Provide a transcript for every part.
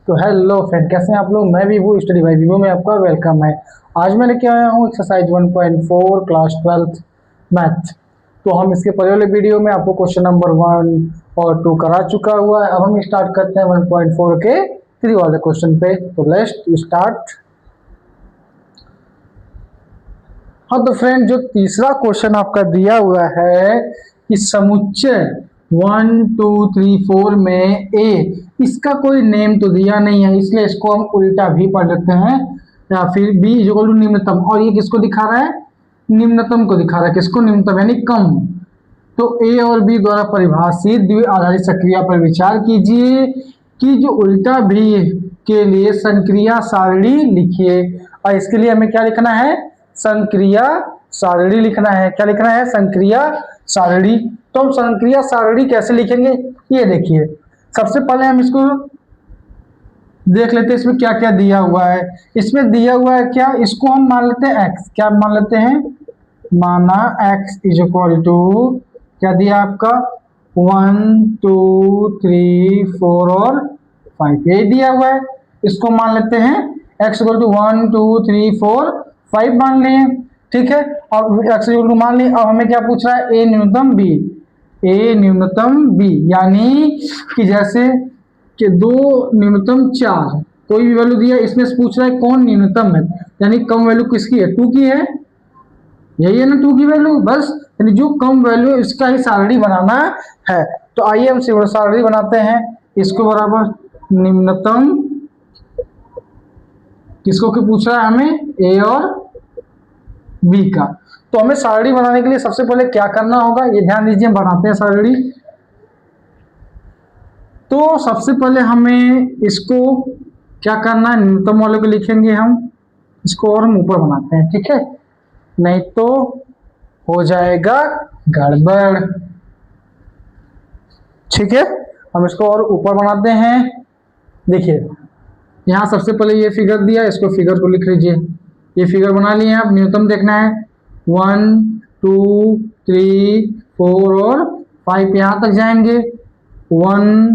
तो hello friend, कैसे हैं आप लोग। मैं विभू, स्टडी बाय विभू में आपका वेलकम है। आज मैं लेके आया हूँ एक्सरसाइज 1.4 क्लास 12th मैथ। तो हम इसके पहले वाले वीडियो में आपको क्वेश्चन नंबर 1 और 2 करा चुका हुआ है। अब हम स्टार्ट करते हैं 1.4 के 3 वाले क्वेश्चन पे। तो लेट्स स्टार्ट। हाँ तो फ्रेंड, जो तीसरा क्वेश्चन आपका दिया हुआ है कि समुच्चय 1 2 3 4 में ए, इसका कोई नेम तो दिया नहीं है, इसलिए इसको हम उल्टा भी पढ़ लेते हैं, या फिर बी इक्वल टू निम्नतम। और ये किसको दिखा रहा है? निम्नतम को दिखा रहा है। किसको? निम्नतम यानी कम। तो ए और बी द्वारा परिभाषित द्विआधारी सक्रिया पर विचार कीजिए कि जो उल्टा भी के लिए संक्रिया सारणी लिखिए। और इसके लिए हमें क्या लिखना है? संक्रिया सारणी लिखना है। क्या लिखना है? संक्रिया सारणी। तो हम संक्रिया सारणी कैसे लिखेंगे, ये देखिए। सबसे पहले हम इसको देख लेते हैं, इसमें क्या क्या दिया हुआ है। इसमें दिया हुआ है क्या? इसको हम मान लेते हैं x। क्या मान लेते हैं? माना x इज इक्वल टू, क्या दिया आपका? 1 2 3 4 और 5, ये दिया हुआ है। इसको मान लेते हैं x इक्वल टू 1 2 3 4 5 मान लिए, ठीक है। अब x इक्वल टू मान लिए। अब हमें क्या पूछ रहा है? a न्यूनतम b। a न्यूनतम b यानी कि जैसे कि 2 न्यूनतम 4, कोई भी वैल्यू दिया, इसमें से पूछ रहा है कौन न्यूनतम है, यानी कम वैल्यू किसकी है? 2 की है। यही है ना 2 की वैल्यू, बस। यानी जो कम वैल्यू है इसका ही सारणी बनाना है। तो आइए हम सारणी बनाते हैं। इसको बराबर निम्नतम, किसको की पूछ रहा है हमें? ए और बी का। तो हमें सारणी बनाने के लिए सबसे पहले क्या करना होगा, ये ध्यान दीजिए। हम बनाते हैं सारणी। तो सबसे पहले हमें इसको क्या करना है? न्यूनतम वाले को लिखेंगे हम, इसको और हम ऊपर बनाते हैं, ठीक है, नहीं तो हो जाएगा गड़बड़, ठीक है। हम इसको और ऊपर बनाते हैं। देखिए यहाँ सबसे पहले ये फिगर दिया, इसको फिगर को लिख लीजिए। ये फिगर बना लिए आप। न्यूनतम देखना है 1 2 3 4 और 5, यहाँ तक जाएंगे 1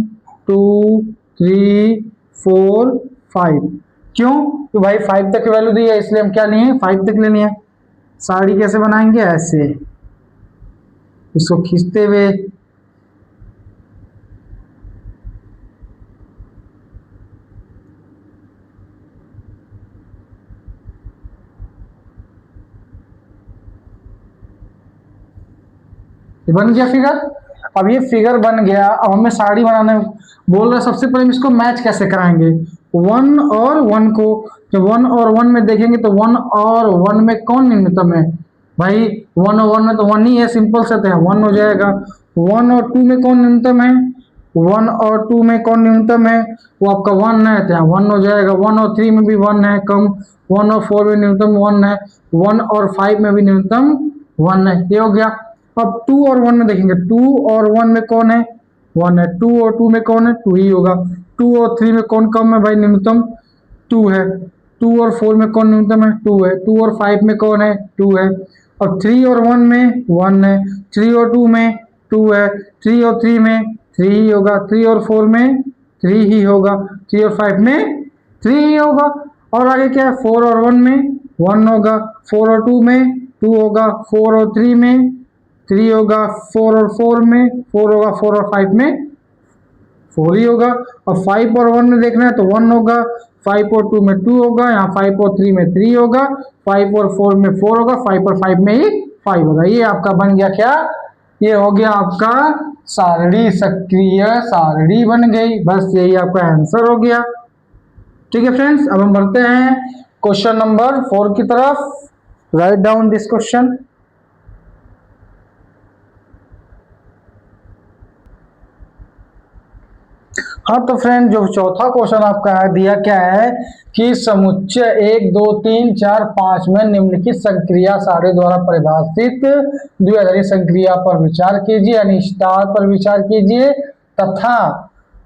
2 3 4 5। क्यों? तो भाई 5 तक की वैल्यू दी है, इसलिए हम क्या लिए? 5 तक लेनी है। साड़ी कैसे बनाएंगे? ऐसे, इसको खींचते हुए। बन गया फिगर। अब ये फिगर बन गया। अब हमें साड़ी बनाने बोल रहा है। सबसे पहले हम इसको मैच कैसे कराएंगे? 1 और 1 को, जब 1 और 1 में देखेंगे तो 1 और 1 में कौन न्यूनतम है? भाई 1 और 1 में तो 1 ही है, सिंपल से है, 1 हो जाएगा। 1 और 2 में कौन न्यूनतम है? 1 और 2 में कौन न्यूनतम है? वो आपका 1 है, तो 1 हो जाएगा। 1 और 3 में भी 1 है कम। 1 और 4 में न्यूनतम 1 है। 1 और 5 में भी न्यूनतम 1 है। ये हो गया। अब 2 और 1 में देखेंगे, 2 और 1 में कौन है? 1 है। 2 और 2 में कौन है? 2 ही होगा। 2 और 3 में कौन कम है भाई? न्यूनतम 2 है। 2 और 4 में कौन न्यूनतम है? 2 है। 2 और 5 में कौन है? 2 है। और 3 और 1 में 1 है। 3 और 2 में 2 है। 3 और 3 में 3 ही होगा। 3 और 4 में 3 ही होगा। 3 और 5 में 3 ही होगा। और आगे क्या है? 4 और 1 में 1 होगा। 4 और 2 में 2 होगा। 4 और 3 में 3 होगा। 4 और 4 में 4 होगा। 4 और 5 में 4 ही होगा। और 5 और 1 में देखना है तो 1 होगा। 5 और 2 में 2 होगा। यहाँ 5 और 3 में 3 होगा। 5 और 4 में 4 होगा। 5 और 5 में ही 5 होगा। ये आपका बन गया क्या? ये हो गया आपका सारणी, सक्रिय सारणी बन गई। बस यही आपका आंसर हो गया, ठीक है फ्रेंड्स। अब हम बढ़ते हैं क्वेश्चन नंबर 4 की तरफ। Write down this question. हाँ तो फ्रेंड, जो चौथा क्वेश्चन आपका है, दिया क्या है कि समुच्चय 1 2 3 4 5 में निम्नलिखित संक्रिया सारणी द्वारा परिभाषित द्विआधारी संक्रिया पर विचार कीजिए, यानी स्टार पर विचार कीजिए। तथा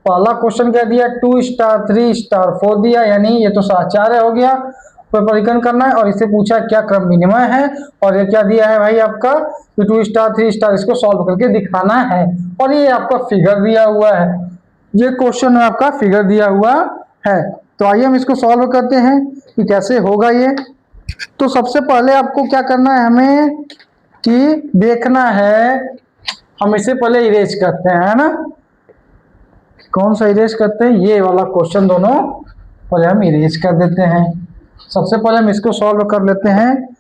पहला क्वेश्चन क्या दिया? 2 स्टार 3 स्टार 4 दिया, यानी ये तो साचार्य हो गया, परिकलन करना है। और इससे पूछा क्या क्रम विनिमय है, और ये क्या दिया है भाई आपका? 2 स्टार 3 स्टार, इसको सॉल्व करके दिखाना है। और ये आपका फिगर दिया हुआ है। ये क्वेश्चन में आपका फिगर दिया हुआ है। तो आइए हम इसको सॉल्व करते हैं कि कैसे होगा ये। तो सबसे पहले आपको क्या करना है, हमें कि देखना है, हम इसे पहले इरेज करते हैं, है ना। कौन सा इरेज करते हैं, ये वाला क्वेश्चन दोनों पहले हम इरेज कर देते हैं। सबसे पहले हम इसको सॉल्व कर लेते हैं।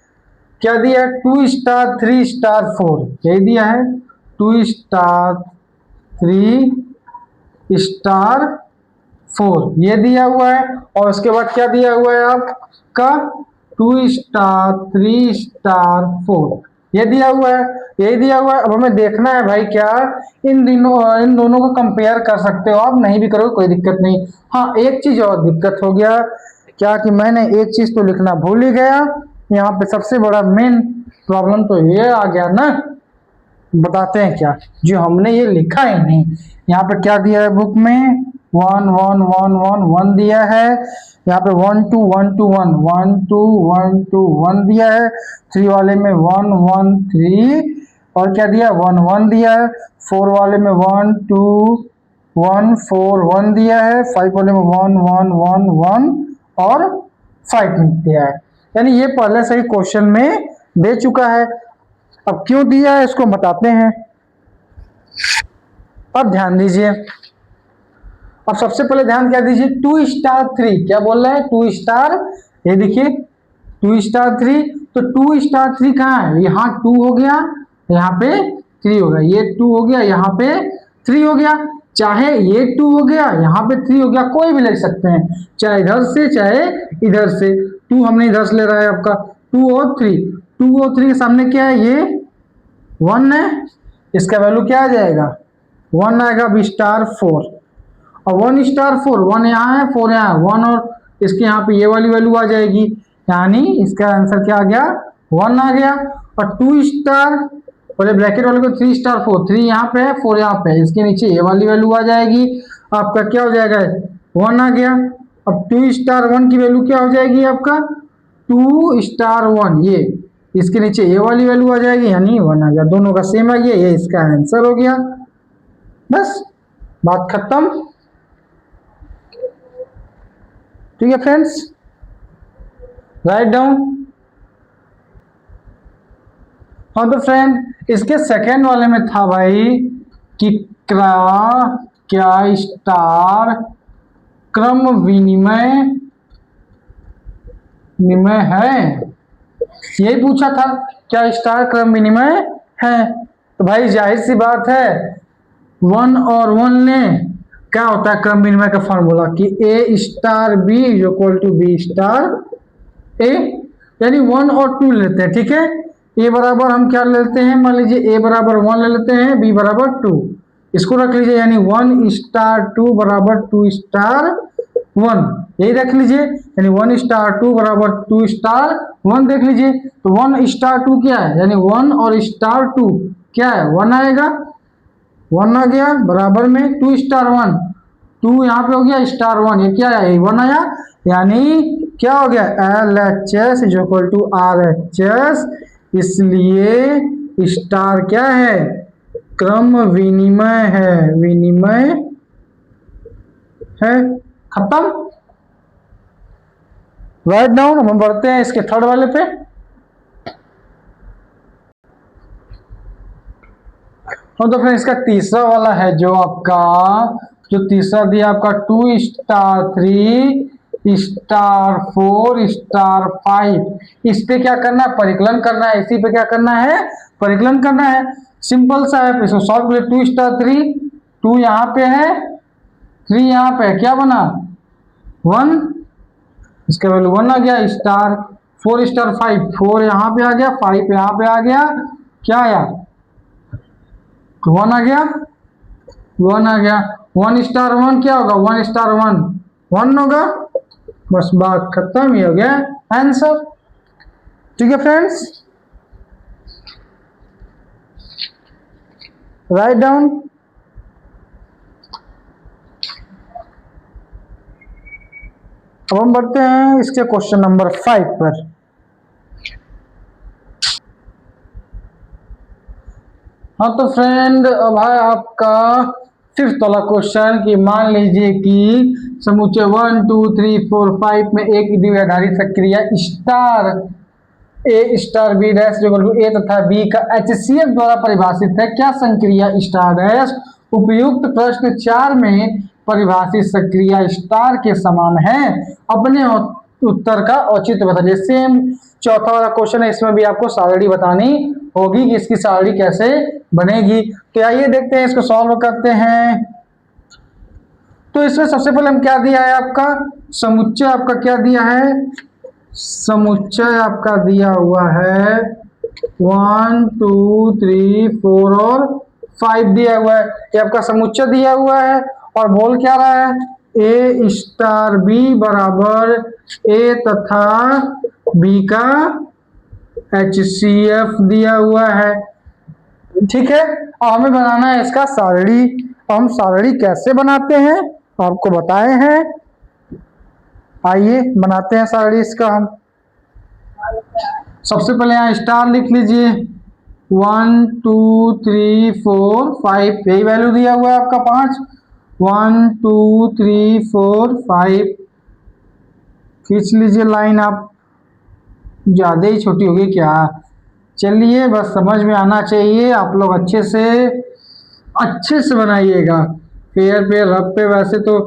क्या दिया है, 2 स्टार 3 स्टार 4, यही दिया है 2 स्टार 3 स्टार 4 ये दिया हुआ है। और उसके बाद क्या दिया हुआ है आपका, 2 स्टार 3 स्टार 4 ये दिया हुआ है, यही दिया हुआ है। अब हमें देखना है भाई, क्या इन दोनों को कंपेयर कर सकते हो आप, नहीं भी करोगे कोई दिक्कत नहीं। हाँ, एक चीज और दिक्कत हो गया, क्या कि मैंने एक चीज तो लिखना भूल ही गया। यहाँ पे सबसे बड़ा मेन प्रॉब्लम तो ये आ गया ना, बताते हैं क्या, जो हमने ये लिखा ही नहीं। यहाँ पे क्या दिया है बुक में, 1 1 1 1 1 दिया है। यहाँ पे 1 2 1 2 1 1 2 1 2 1 दिया है। 3 वाले में 1 1 3 और क्या दिया, 1 1 दिया है। 4 वाले में 1 2 1 4 1 दिया है। 5 वाले में 1 1 1 1 और 5 दिया है। यानी ये पहले से ही क्वेश्चन में दे चुका है। अब क्यों दिया है इसको बताते हैं। अब ध्यान दीजिए, अब सबसे पहले ध्यान क्या दीजिए, 2 स्टार 3 क्या बोल रहे हैं, 2 स्टार, ये देखिए 2 स्टार 3, तो 2 स्टार 3 कहाँ है, यहाँ 2 हो गया, यहाँ पे 3 हो गया, ये 2 हो गया, यहाँ पे 3 हो गया। चाहे ये 2 हो गया, यहाँ पे 3 हो गया, कोई भी ले सकते हैं, चाहे इधर से चाहे इधर से। 2 हमने इधर से ले रहा है आपका, 2 और 3, 2 और 3 के सामने क्या है, ये 1 है, इसका वैल्यू क्या आ जाएगा, 1 आएगा। अब स्टार 4, और 1 स्टार 4, 1 यहाँ है 4 यहाँ है, 1 और इसके यहाँ पे ये वाली वैल्यू आ जाएगी, यानी इसका आंसर क्या आ गया, 1 आ गया। और 2 स्टार, पहले ब्रैकेट वाले को 3 स्टार 4, 3 यहाँ पे है 4 यहाँ पे है, इसके नीचे ये वाली वैल्यू आ जाएगी, आपका क्या हो जाएगा, 1 आ गया। अब 2 स्टार 1 की वैल्यू क्या हो जाएगी आपका, 2 स्टार 1, ये इसके नीचे ये वाली वैल्यू आ जाएगी, यानी 1 आ गया, दोनों का सेम आ गया, ये इसका आंसर हो गया। बस बात खत्म। ठीक है फ्रेंड्स, राइट डाउन। हाँ तो फ्रेंड, इसके सेकेंड वाले में था भाई कि क्या स्टार क्रम विनिमय है, यही पूछा था, क्या स्टार क्रम विनिमय है। तो भाई जाहिर सी बात है, 1 और 1 ने क्या होता है क्रम विनिमय का फॉर्मूला, कि A star B is equal to B star A, यानी 1 और 2 लेते हैं, ठीक है। ए बराबर हम क्या लेते हैं, मान लीजिए ए बराबर 1 ले लेते हैं, बी बराबर 2, इसको रख लीजिए, यानी 1 स्टार 2 बराबर 2 स्टार 1, यही रख लीजिए, यानी 1 स्टार 2 बराबर 2 स्टार 1 देख लीजिए। तो 1 स्टार 2 क्या है, यानी 1 और स्टार 2 क्या है, 1 आएगा, 1 आ गया, बराबर में 2 स्टार 1, 2 यहाँ पे हो गया, स्टार 1 ये क्या है, 1 आया, यानी क्या हो गया, LHS is equal to RHS, इसलिए स्टार क्या है, क्रम विनिमय है, विनिमय है, खत्म। Write down. हम बढ़ते हैं इसके थर्ड वाले पे। हाँ तो फ्रेंड, इसका तीसरा वाला है, जो आपका जो तीसरा दिया आपका 2 स्टार 3 स्टार 4 स्टार 5, इस पे क्या करना है, परिकलन करना है, इसी पे क्या करना है, परिकलन करना है। सिंपल सा है, इसको सॉल्व करिए। 2 स्टार 3, 2 यहाँ पे है, 3 यहाँ पे है, क्या बना 1, इसका वैल्यू 1 आ गया। स्टार 4 स्टार 5, 4 यहाँ पे आ गया, 5 यहाँ पे आ गया, क्या आया, 1 आ गया, 1 आ गया। 1 स्टार 1 क्या होगा, 1 स्टार 1 1 होगा, बस बात खत्म, ये हो गया आंसर। ठीक है फ्रेंड्स, राइट डाउन। अब हम बढ़ते हैं इसके क्वेश्चन नंबर 5 पर। हाँ तो फ्रेंड, अब है आपका फिफ्थ वाला क्वेश्चन कि मान लीजिए कि समुच्चय 1 2 3 4 5 में एक द्विआधारी सक्रिय star A star B dash equal to A तथा बी का HCF द्वारा परिभाषित है, क्या संक्रिया स्टार डैश उपयुक्त प्रश्न 4 में परिभाषित सक्रिय स्टार के समान है? अपने उत्तर का औचित्य बताइए। सेम चौथा वाला क्वेश्चन है, इसमें भी आपको सारणी बतानी होगी कि इसकी सारणी कैसे बनेगी। तो आइए देखते हैं, इसको सॉल्व करते हैं। तो इसमें सबसे पहले हम क्या दिया है, आपका समुच्चय आपका क्या दिया है, समुच्चय आपका दिया हुआ है 1 2 3 4 और 5 दिया हुआ है। ये आपका समुच्चय दिया हुआ है और बोल क्या रहा है, ए स्टार बी बराबर ए तथा बी का HCF दिया हुआ है। ठीक है, अब हमें बनाना है इसका सारणी। हम सारणी कैसे बनाते हैं आपको बताए हैं, आइए बनाते हैं सारणी इसका। हम सबसे पहले यहाँ स्टार लिख लीजिए 1 2 3 4 5, यही वैल्यू दिया हुआ है आपका 5। 1 2 3 4 5 खींच लीजिए लाइन, आप ज्यादा ही छोटी होगी क्या, चलिए बस समझ में आना चाहिए, आप लोग अच्छे से बनाइएगा। फेयर पे रफ पे, वैसे तो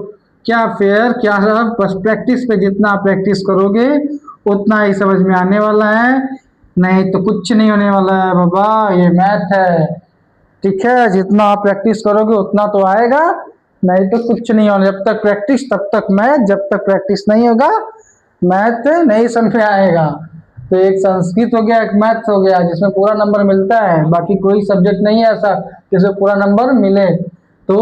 क्या फेयर क्या रफ, बस प्रैक्टिस पे जितना आप प्रैक्टिस करोगे उतना ही समझ में आने वाला है, नहीं तो कुछ नहीं होने वाला है बाबा, ये मैथ है। ठीक है, जितना आप प्रैक्टिस करोगे उतना तो आएगा, नहीं तो कुछ नहीं होने। जब तक प्रैक्टिस तब तक मैथ, जब तक प्रैक्टिस नहीं होगा मैथ नहीं समझ में आएगा। तो एक संस्कृत हो गया, एक मैथ्स हो गया जिसमें पूरा नंबर मिलता है, बाकी कोई सब्जेक्ट नहीं है ऐसा जिसमें पूरा नंबर मिले। तो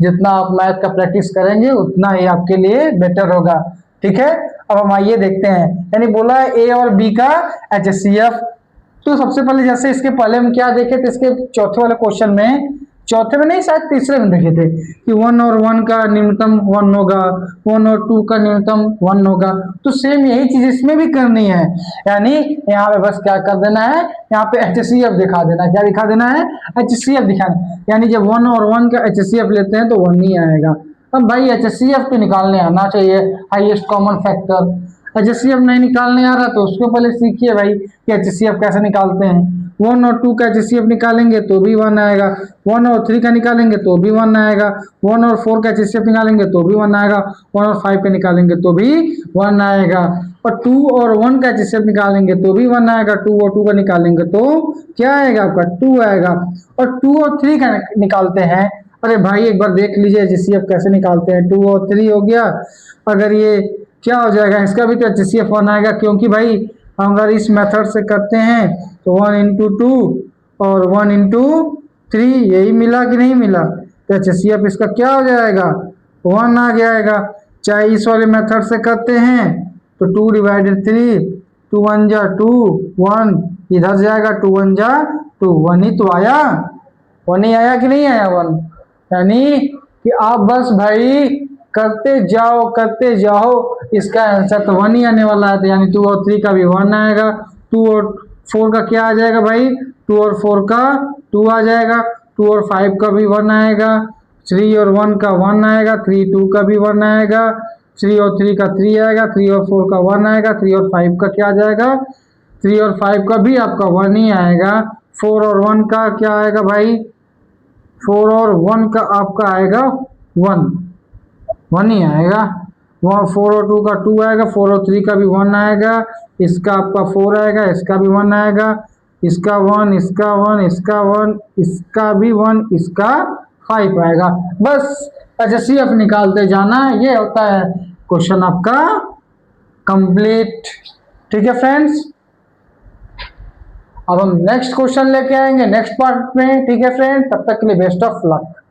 जितना आप मैथ का प्रैक्टिस करेंगे उतना ही आपके लिए बेटर होगा। ठीक है, अब हम आइए देखते हैं, यानी बोला है ए और बी का HCF। तो सबसे पहले जैसे इसके पहले हम क्या देखे थे, इसके चौथे वाले क्वेश्चन में, चौथे में नहीं शायद तीसरे में देखे थे कि 1 और 1 का न्यूनतम 1 होगा, 1 और 2 का न्यूनतम 1 होगा। तो सेम यही चीज इसमें भी करनी है, यानी यहाँ पे बस क्या कर देना है, यहाँ पे HCF दिखा देना है। क्या दिखा देना है, HCF दिखाना, यानी जब 1 और 1 का HCF लेते हैं तो 1 ही आएगा। अब भाई HCF तो निकालने आना चाहिए, हाईएस्ट कॉमन फैक्टर। HCF नहीं निकालने आ रहा तो उसको पहले सीखिए भाई कि HCF कैसे निकालते हैं। 1 और 2 का HCF निकालेंगे तो भी 1 आएगा, 1 और 3 का निकालेंगे तो भी 1 आएगा, 1 और 4 का HCF निकालेंगे तो भी 1 आएगा, 1 और 5 का निकालेंगे तो भी 1 आएगा, और 2 और 1 का HCF निकालेंगे तो भी 1 आएगा, 2 और 2 का निकालेंगे तो क्या आएगा आपका 2 आएगा, और 2 और 3 का निकालते हैं। अरे भाई एक बार देख लीजिए HCF कैसे निकालते हैं, 2 और 3 हो गया, अगर ये क्या हो जाएगा, इसका भी तो HCF 1 आएगा, क्योंकि भाई अगर इस मेथड से करते हैं तो 1 इंटू 2 और 1 इंटू 3 यही मिला कि नहीं मिला, तो HCF इसका क्या हो जाएगा 1 आ जाएगा। चाहे इस वाले मेथड से करते हैं तो 2 डिवाइडेड 3, 2 1 जा 2 1, इधर जाएगा 2 1 जा 2, 1 ही तो आया, 1 ही आया कि नहीं आया 1, यानी कि आप बस भाई करते जाओ, इसका आंसर तो 1 ही आने वाला है। तो यानी 2 और 3 का भी 1 आएगा, 2 और 4 का क्या आ जाएगा भाई, 2 और 4 का 2 आ जाएगा, 2 और 5 का भी 1 आएगा, 3 और 1 का 1 आएगा, 3 2 का भी 1 आएगा, 3 और 3 का 3 आएगा, 3 और 4 का 1 आएगा, 3 और 5 का क्या आ जाएगा, 3 और 5 का भी आपका 1 ही आएगा। 4 और 1 का क्या आएगा भाई, 4 और 1 का आपका आएगा 1 ही आएगा, 4 और 2 का 2 आएगा, 4 और 3 का भी 1 आएगा, इसका आपका 4 आएगा, इसका भी 1 आएगा, इसका 1, इसका 1, इसका 1, इसका भी 1, इसका 5 आएगा। बस HCF निकालते जाना, ये होता है क्वेश्चन आपका कंप्लीट। ठीक है फ्रेंड्स, अब हम नेक्स्ट क्वेश्चन लेके आएंगे नेक्स्ट पार्ट में। ठीक है फ्रेंड, तब तक के लिए बेस्ट ऑफ लक।